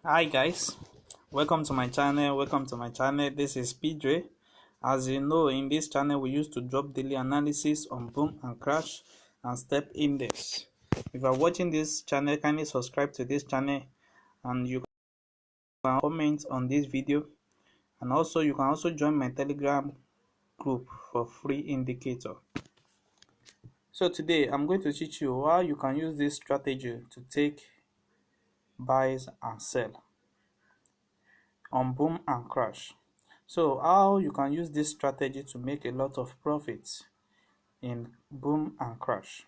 Hi guys, welcome to my channel. This is PJ. As you know, in this channel we used to drop daily analysis on boom and crash and step index. If you are watching this channel, kindly subscribe to this channel, and you can comment on this video, and also you can also join my Telegram group for free indicator. So today I'm going to teach you how you can use this strategy to take buys and sell on boom and crash. So how you can use this strategy to make a lot of profits in boom and crash.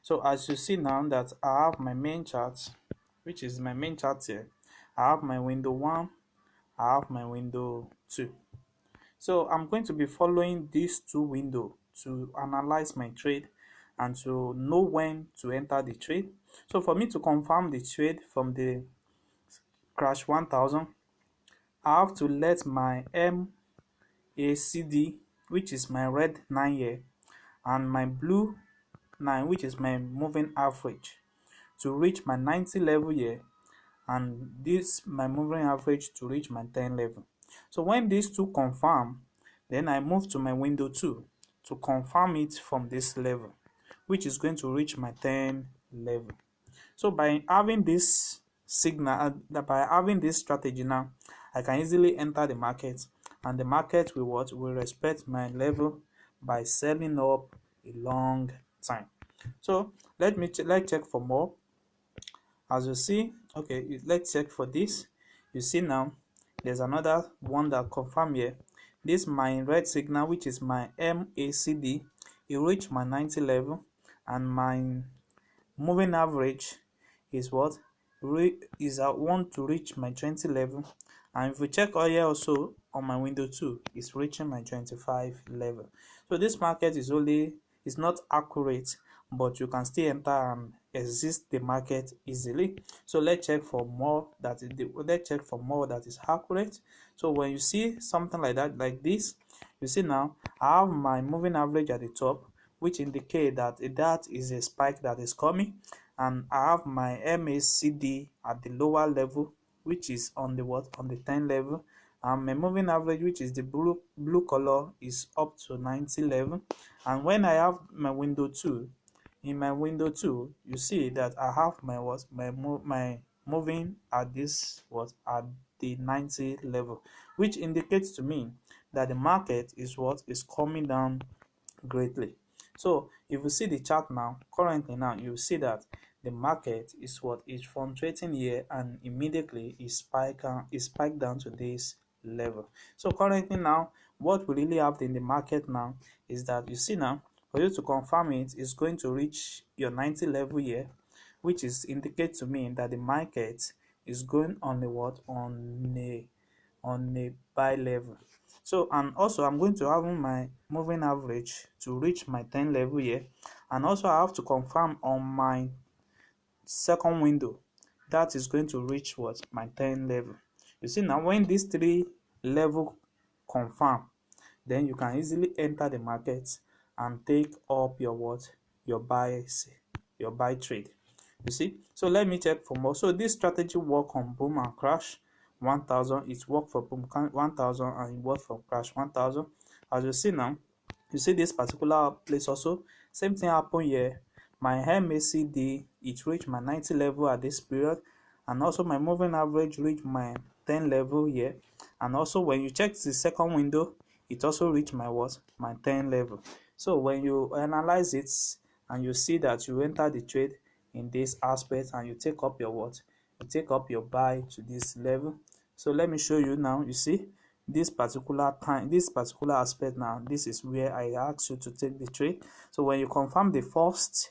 So as you see now that I have my main chart, which is my main chart here, I have my window 1, I have my window 2. So I'm going to be following these two windows to analyze my trade and to know when to enter the trade. So for me to confirm the trade from the crash 1000, I have to let my MACD, which is my red 9 here, and my blue 9, which is my moving average, to reach my 90 level here, and this my moving average to reach my 10 level. So when these two confirm, then I move to my window 2 to confirm it from this level, which is going to reach my 10 level. So by having this signal, by having this strategy now, I can easily enter the market, and the market will respect my level by selling up a long time. So let's check for more. As you see, okay, let's check for this. You see now there's another one that confirm here. This my red signal, which is my MACD, it reached my 90 level, and my moving average is what is I want to reach my 20 level, and if we check here also on my window 2, it's reaching my 25 level. So this market is not accurate, but you can still enter and exit the market easily. So let's check for more that is accurate. So when you see something like that, like this, you see now I have my moving average at the top, which indicate that is a spike that is coming, and I have my MACD at the lower level, which is on the 10 level, and my moving average, which is the blue color, is up to 90 level. And when I have my window 2, in my window 2, you see that I have my moving at at the 90 level, which indicates to me that the market is coming down greatly. So if you see the chart now, currently now, you see that the market is fluctuating here, and immediately is spiked down to this level. So currently now, what we really have in the market now is that you see now, for you to confirm it, is going to reach your 90 level here, which is indicate to me that the market is going on a buy level. So, and also I'm going to have my moving average to reach my 10 level here, and also I have to confirm on my second window that is going to reach my 10 level. You see now, when these three level confirm, then you can easily enter the market and take up your buy trade. You see, so let me check for more. So this strategy work on boom and crash 1000, it work for boom 1000, and it work for crash 1000. As you see now, you see this particular place also, same thing happen here. My MACD, it reached my 90 level at this period, and also my moving average reached my 10 level here. And also when you check the second window, it also reached my 10 level. So when you analyze it and you see that you enter the trade in this aspect, and you take up your buy to this level. So let me show you now. You see this particular aspect now, this is where I ask you to take the trade. So when you confirm the first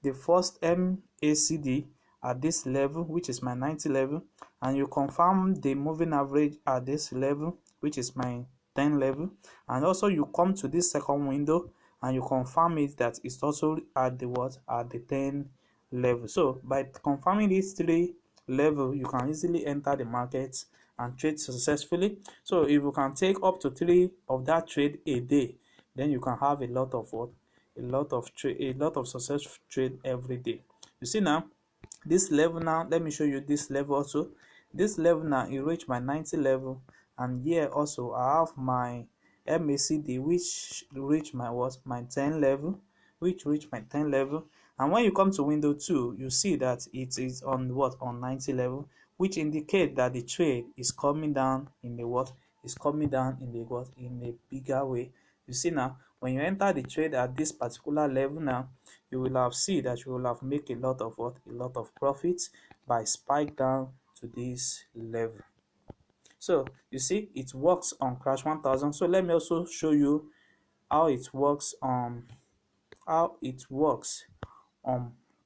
MACD at this level, which is my 90 level, and you confirm the moving average at this level, which is my 10 level, and also you come to this second window and you confirm it that it's also at the 10 level. So by confirming these three level, you can easily enter the market and trade successfully. So if you can take up to 3 of that trade a day, then you can have a lot of successful trade every day. You see now this level now, let me show you this level also. this level now, it reached my 90 level, and here also I have my MACD, which reached my what, my 10 level, and when you come to window 2, you see that it is on what, on 90 level, which indicate that the trade is coming down in the what, is coming down in the what, in a bigger way. You see now, when you enter the trade at this particular level now, you will have seen that you will have make a lot of what, a lot of profits by spike down to this level. So you see, it works on crash 1000. So let me also show you how it works on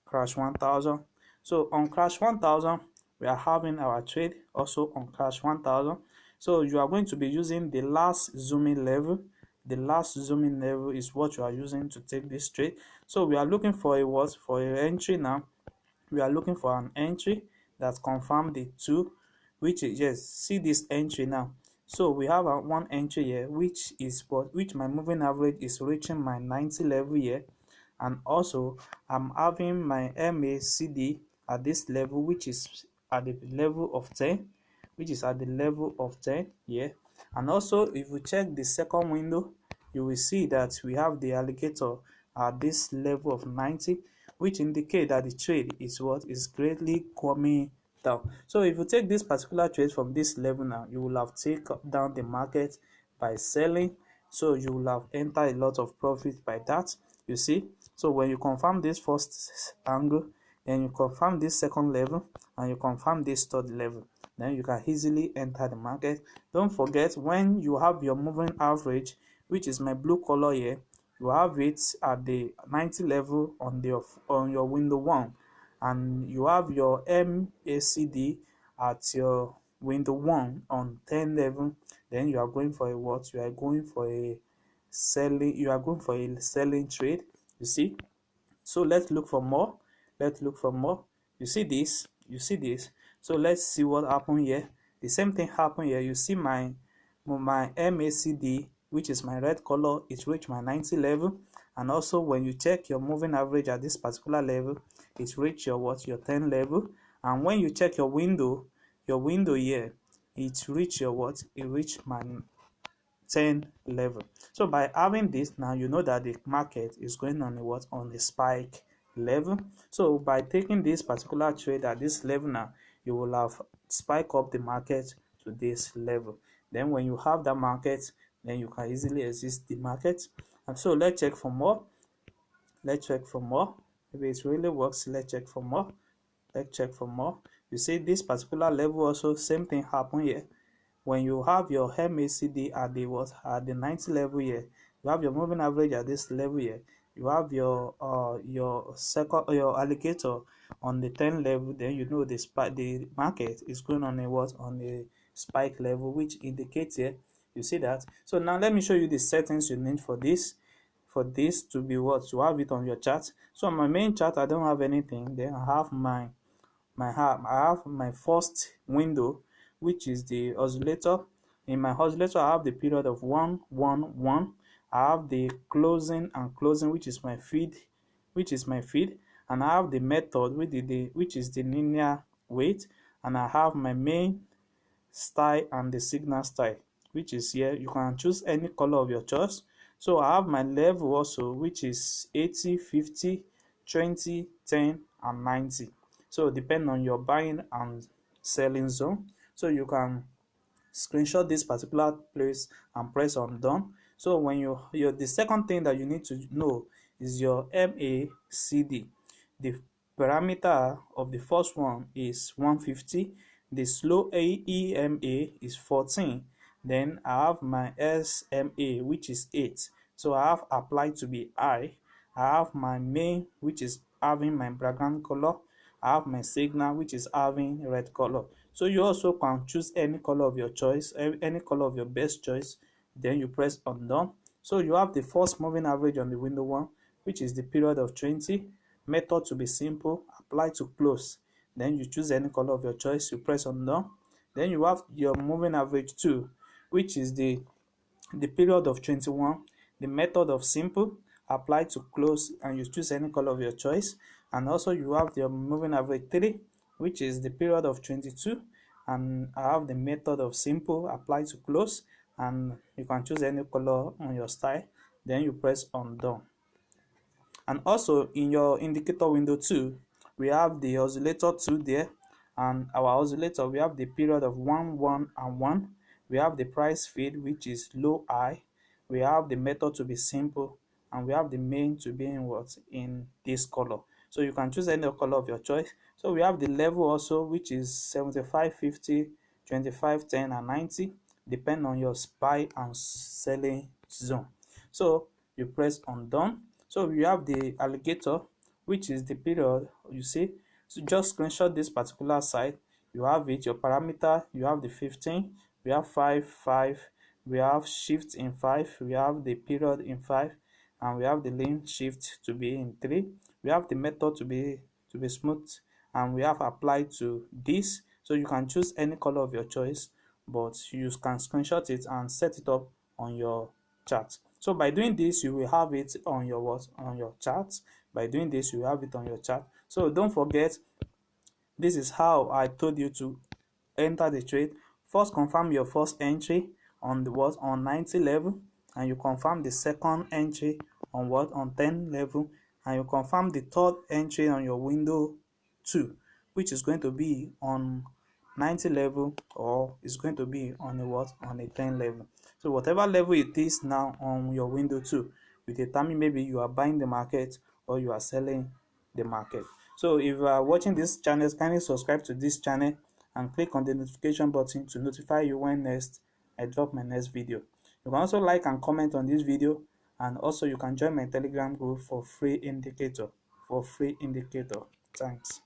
crash 1000. So on crash 1000, we are having our trade also on crash 1000. So you are going to be using the last zooming level. The last zooming level is what you are using to take this trade. So we are looking for a what, for a entry now. We are looking for an entry that confirm the 2, which is, yes, see this entry now. So we have one entry here, which is what, which my moving average is reaching my 90 level here, and also I'm having my MACD at this level, which is at the level of 10, here. And also, if you check the second window, you will see that we have the alligator at this level of 90, which indicate that the trade is what, is greatly coming down. So if you take this particular trade from this level now, you will have taken down the market by selling, so you will have entered a lot of profit by that. You see, so when you confirm this first angle, then you confirm this second level, and you confirm this third level, then you can easily enter the market. Don't forget, when you have your moving average, which is my blue color here, you have it at the 90 level on your window 1, and you have your MACD at your window 1 on 10 level, then you are going for a what, you are going for a selling trade. You see, so let's look for more. You see this, so let's see what happened here. The same thing happened here. You see my MACD, which is my red color, it reached my 90 level, and also when you check your moving average at this particular level, it reached your what, your 10 level. And when you check your window here, it reached your what, it reached my 10 level. So by having this, now you know that the market is going on a what, on the spike level. So by taking this particular trade at this level now, you will have spike up the market to this level. Then when you have that market, then you can easily exit the market. And so let's check for more. Maybe it really works. Let's check for more. You see this particular level also, same thing happen here. When you have your MACD at the what, at the 90 level here, you have your moving average at this level here, you have your alligator on the 10 level, then you know the market is going on a what, on a spike level, which indicates here, you see that. So now let me show you the settings you need for this to be what, to have it on your chart. So on my main chart, I don't have anything. Then I have I have my first window, which is the oscillator. In my oscillator, I have the period of 1 1 1. I have the closing and closing, which is my feed, and I have the method, which is the linear weight, and I have my main style and the signal style, which is here. You can choose any color of your choice. So I have my level also, which is 80, 50, 20, 10, and 90. So depend on your buying and selling zone. So you can screenshot this particular place and press on done. So when the second thing that you need to know is your MACD. The parameter of the first one is 150. The slow EMA is 14. Then I have my SMA, which is 8. So I have applied to be high. I have my main, which is having my background color. I have my signal, which is having red color. So you also can choose any color of your choice, any color of your best choice. Then you press on done. So you have the first moving average on the window 1, which is the period of 20. Method to be simple, apply to close. Then you choose any color of your choice, you press on done. Then you have your moving average 2, which is the period of 21. The method of simple, apply to close, and you choose any color of your choice. And also you have your moving average 3, which is the period of 22, and I have the method of simple apply to close, and you can choose any color on your style, then you press undone. And also in your indicator window too, we have the oscillator 2 there, and our oscillator, we have the period of 1 1 and 1, we have the price feed which is low high, we have the method to be simple, and we have the main to be in what, in this color. So you can choose any color of your choice. So we have the level also, which is 75, 50, 25, 10 and 90, depend on your buy and selling zone. So you press undone. So you have the alligator, which is the period, you see. So just screenshot this particular site, you have it, your parameter, you have the 15, we have 5 5, we have shift in 5, we have the period in 5, and we have the lane shift to be in 3, we have the method to be smooth, and we have applied to this. So you can choose any color of your choice, but you can screenshot it and set it up on your chart. So by doing this, you will have it on your what, on your chart. By doing this, you have it on your chart. So don't forget, this is how I told you to enter the trade. First, confirm your first entry on the what, on 90 level, and you confirm the second entry on what, on 10 level, and you confirm the third entry on your window 2, which is going to be on 90 level, or is going to be on a what, on a 10 level. So whatever level it is now on your window 2 will determine maybe you are buying the market or you are selling the market. So if you are watching this channel, kindly subscribe to this channel and click on the notification button to notify you when next I drop my next video. You can also like and comment on this video, and also you can join my Telegram group for free indicator. Thanks.